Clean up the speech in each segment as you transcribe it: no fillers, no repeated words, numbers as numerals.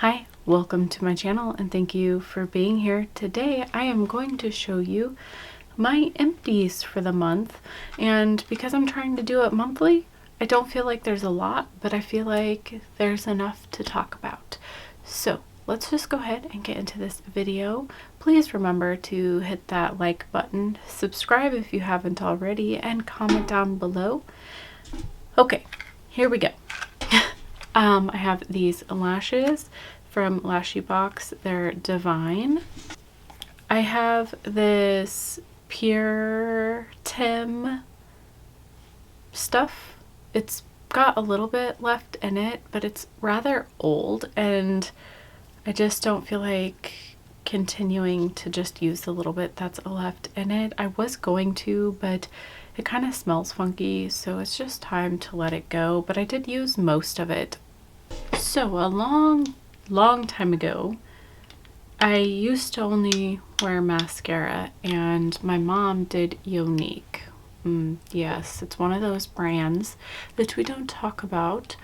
Hi, welcome to my channel and thank you for being here. Today I am going to show you my empties for the month, and because I'm trying to do it monthly, I don't feel like there's a lot, but I feel like there's enough to talk about. So let's just go ahead and get into this video. Please remember to hit that like button, subscribe if you haven't already, and comment down below. Okay, here we go. I have these lashes from Lashy-Box. They're Divine. I have this Pure Tim stuff. It's got a little bit left in it, but it's rather old and I just don't feel like continuing to just use the little bit that's left in it. I was going to, but it kind of smells funky, so it's just time to let it go. But I did use most of it. So a long time ago, I used to only wear mascara, and my mom did Unique. Yes, it's one of those brands that we don't talk about,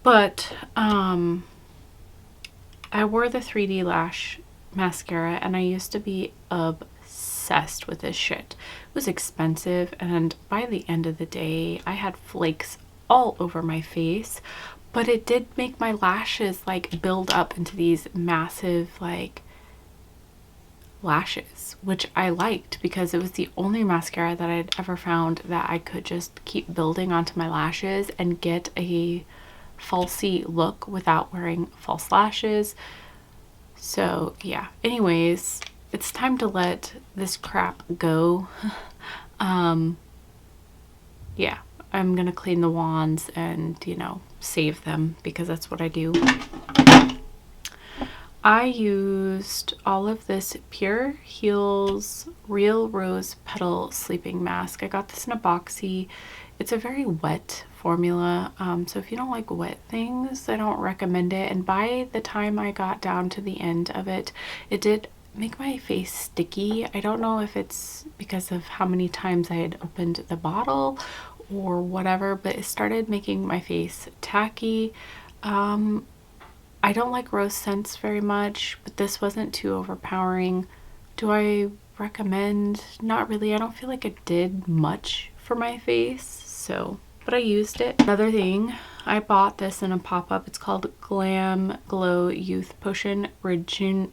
but I wore the 3D Lash Mascara, and I used to be obsessed with this shit. It was expensive, and by the end of the day, I had flakes all over my face, but it did make my lashes like build up into these massive like lashes, which I liked because it was the only mascara that I'd ever found that I could just keep building onto my lashes and get a falsy look without wearing false lashes. So yeah, anyways, it's time to let this crap go. Yeah, I'm gonna clean the wands and, you know, save them because that's what I do. I used all of this Pure Heals Real Rose Petal Sleeping Mask. I got this in a boxy. It's a very wet formula, so if you don't like wet things, I don't recommend it. And by the time I got down to the end of it, it did make my face sticky. I don't know if it's because of how many times I had opened the bottle or whatever, but it started making my face tacky. I don't like rose scents very much, but this wasn't too overpowering. Do I recommend? Not really. I don't feel like it did much for my face, so, but I used it. Another thing, I bought this in a pop-up. It's called Glam Glow Youth Potion Rejuvenating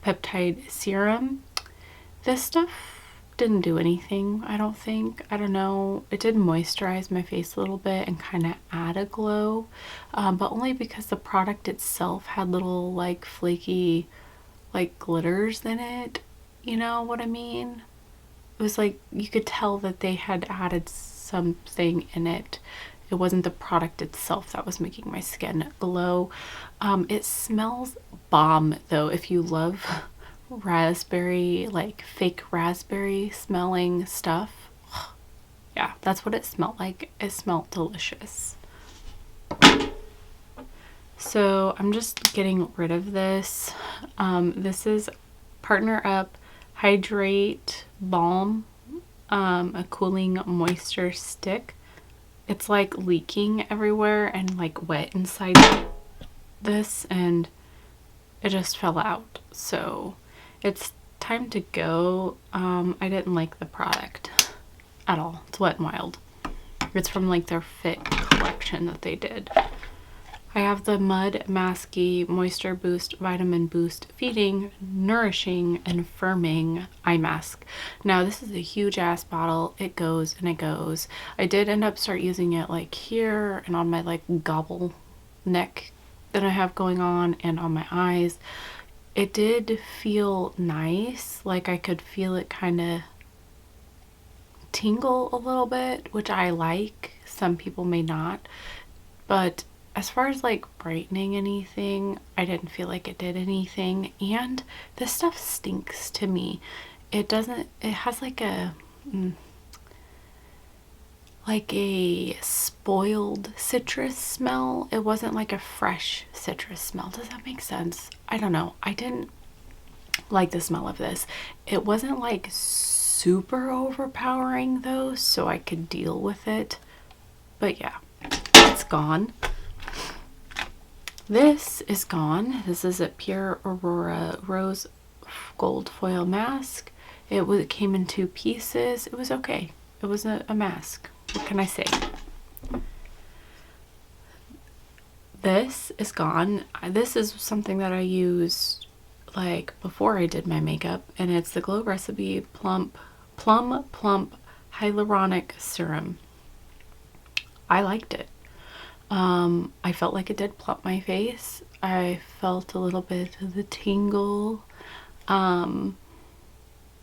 Peptide Serum. This stuff didn't do anything, I don't think. I don't know. It did moisturize my face a little bit and kind of add a glow, but only because the product itself had little like flaky like glitters in it. You know what I mean? It was like you could tell that they had added something in it. It wasn't the product itself that was making my skin glow. It smells bomb though. If you love raspberry, like fake raspberry smelling stuff, yeah, that's what it smelled like. It smelled delicious. So I'm just getting rid of this. This is Partner Up Hydrate Balm, a cooling moisture stick. It's like leaking everywhere and like wet inside this, and it just fell out, so it's time to go. I didn't like the product at all. It's Wet n Wild. It's from like their Fit collection that they did. I have the Mud Masky Moisture Boost Vitamin Boost Feeding, Nourishing, and Firming Eye Mask. Now this is a huge ass bottle. It goes and it goes. I did end up start using it like here and on my like gobble neck that I have going on and on my eyes. It did feel nice, like I could feel it kind of tingle a little bit, which I like. Some people may not, but as far as like brightening anything, I didn't feel like it did anything. And this stuff stinks to me. It doesn't, it has like a spoiled citrus smell. It wasn't like a fresh citrus smell. Does that make sense? I don't know. I didn't like the smell of this. It wasn't like super overpowering though, so I could deal with it. But yeah, it's gone. This is gone. This is a Pure Aurora Rose Gold Foil Mask. It came in 2 pieces. It was okay. It was a mask. What can I say? This is gone. This is something that I used like before I did my makeup, and it's the Glow Recipe Plum Hyaluronic Serum. I liked it. I felt like it did plump my face. I felt a little bit of the tingle, but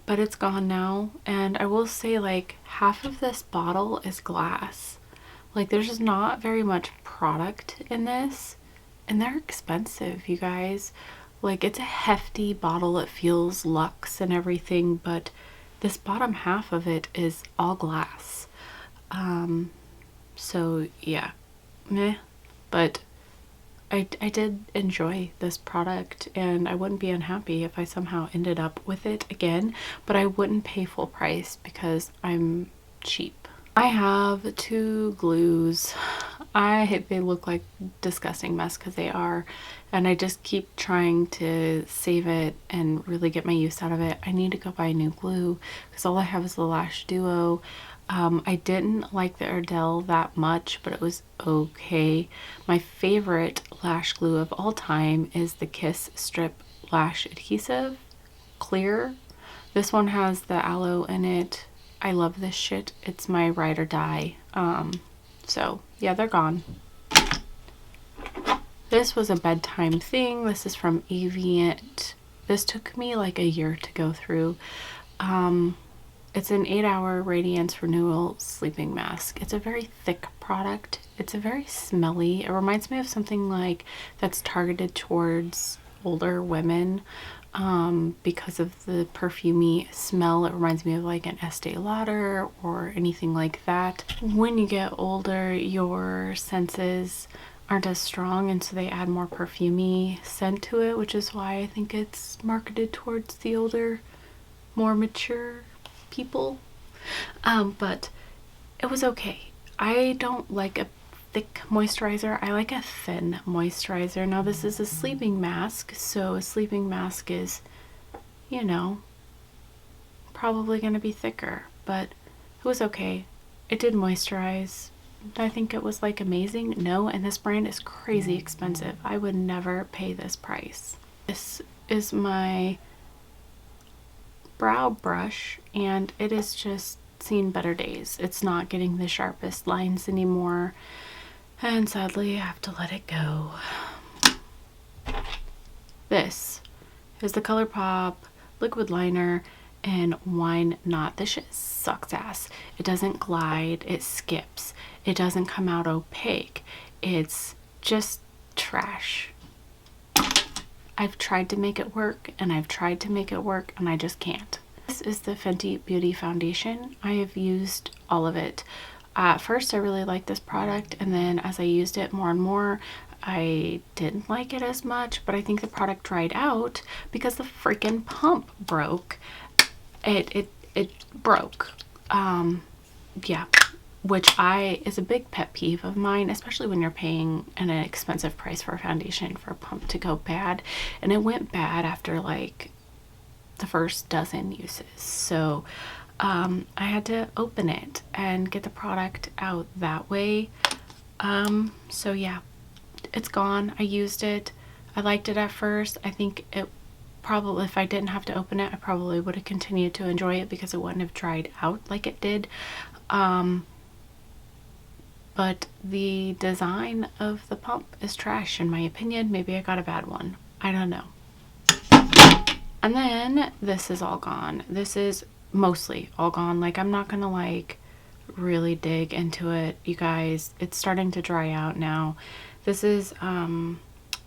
it's gone now. And I will say, like, half of this bottle is glass. Like, there's just not very much product in this, and they're expensive, you guys. Like, it's a hefty bottle. It feels luxe and everything, but this bottom half of it is all glass. So yeah, meh. But I did enjoy this product, and I wouldn't be unhappy if I somehow ended up with it again, but I wouldn't pay full price because I'm cheap. I have 2 glues. They look like disgusting mess because they are, and I just keep trying to save it and really get my use out of it. I need to go buy new glue because all I have is the Lash Duo. I didn't like the Ardell that much, but it was okay. My favorite lash glue of all time is the Kiss Strip Lash Adhesive Clear. This one has the aloe in it. I love this shit. It's my ride or die. So yeah, they're gone. This was a bedtime thing. This is from Avient. This took me like a year to go through. It's an 8-hour radiance renewal sleeping mask. It's a very thick product. It's a very smelly. It reminds me of something like that's targeted towards older women, because of the perfumey smell. It reminds me of like an Estee Lauder or anything like that. When you get older, your senses aren't as strong, and so they add more perfumey scent to it, which is why I think it's marketed towards the older, more mature people. But it was okay. I don't like a thick moisturizer. I like a thin moisturizer. Now this is a sleeping mask, so a sleeping mask is, you know, probably going to be thicker, but it was okay. It did moisturize. I think it was like amazing. No, and this brand is crazy expensive. I would never pay this price. This is my brow brush, and it has just seen better days. It's not getting the sharpest lines anymore, and sadly I have to let it go. This is the Colourpop liquid liner in Wine Not. This shit sucks ass. It doesn't glide, it skips, it doesn't come out opaque. It's just trash. I've tried to make it work, and I've tried to make it work, and I just can't. This is the Fenty Beauty Foundation. I have used all of it. At first, I really liked this product, and then as I used it more and more, I didn't like it as much, but I think the product dried out because the freaking pump broke. It broke. Yeah. Which is a big pet peeve of mine, especially when you're paying an expensive price for a foundation for a pump to go bad. And it went bad after like the first dozen uses. So I had to open it and get the product out that way. So yeah, it's gone. I used it. I liked it at first. I think it probably, if I didn't have to open it, I probably would have continued to enjoy it because it wouldn't have dried out like it did. But the design of the pump is trash in my opinion. Maybe I got a bad one. I don't know. And then this is all gone. This is mostly all gone. Like, I'm not gonna like really dig into it, you guys. It's starting to dry out now. This is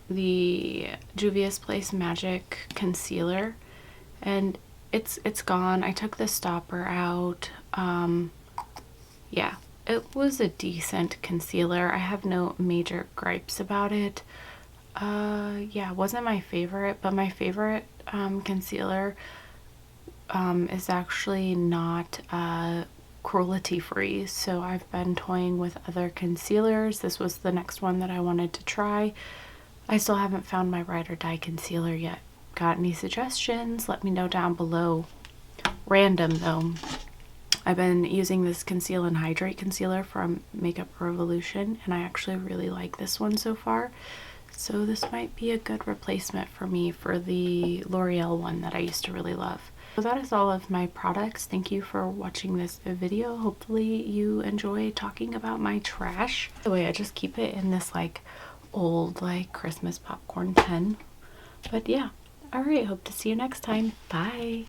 the Juvia's Place Magic Concealer, and it's gone. I took the stopper out. Yeah. It was a decent concealer. I have no major gripes about it. Yeah, it wasn't my favorite, but my favorite concealer is actually not cruelty free. So I've been toying with other concealers. This was the next one that I wanted to try. I still haven't found my Ride or Die concealer yet. Got any suggestions? Let me know down below. Random though. I've been using this Conceal and Hydrate concealer from Makeup Revolution, and I actually really like this one so far. So this might be a good replacement for me for the L'Oreal one that I used to really love. So that is all of my products. Thank you for watching this video. Hopefully you enjoy talking about my trash. By the way, I just keep it in this like old like Christmas popcorn tin. But yeah, alright, hope to see you next time. Bye!